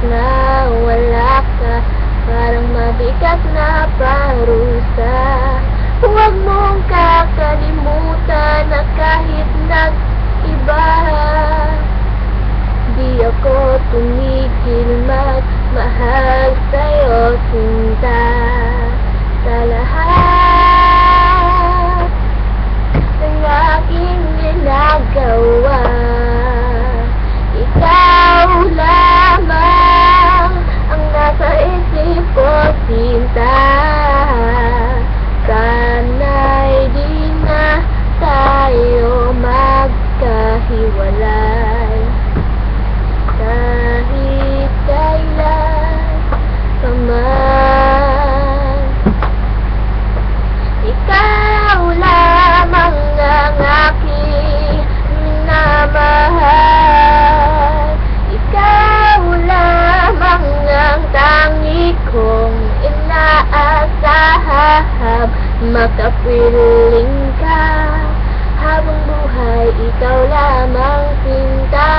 na wala ka, parang mabigat na parusa. Huwag mong kakalimutan na kahit nag-iba, di ako tumigil magmahal sa'yo, sinta. Sa lahat ng aking ginagawa, ikaw lamang ang nasa isip ko, sinta. Sana'y di na tayo magkahiwalay, kahit kailan pa man. Ikaw lamang ang aking minamahal, ikaw lamang ang tangi kong inaasahan. Makapiling ka habang buhay, ikaw lamang, sinta.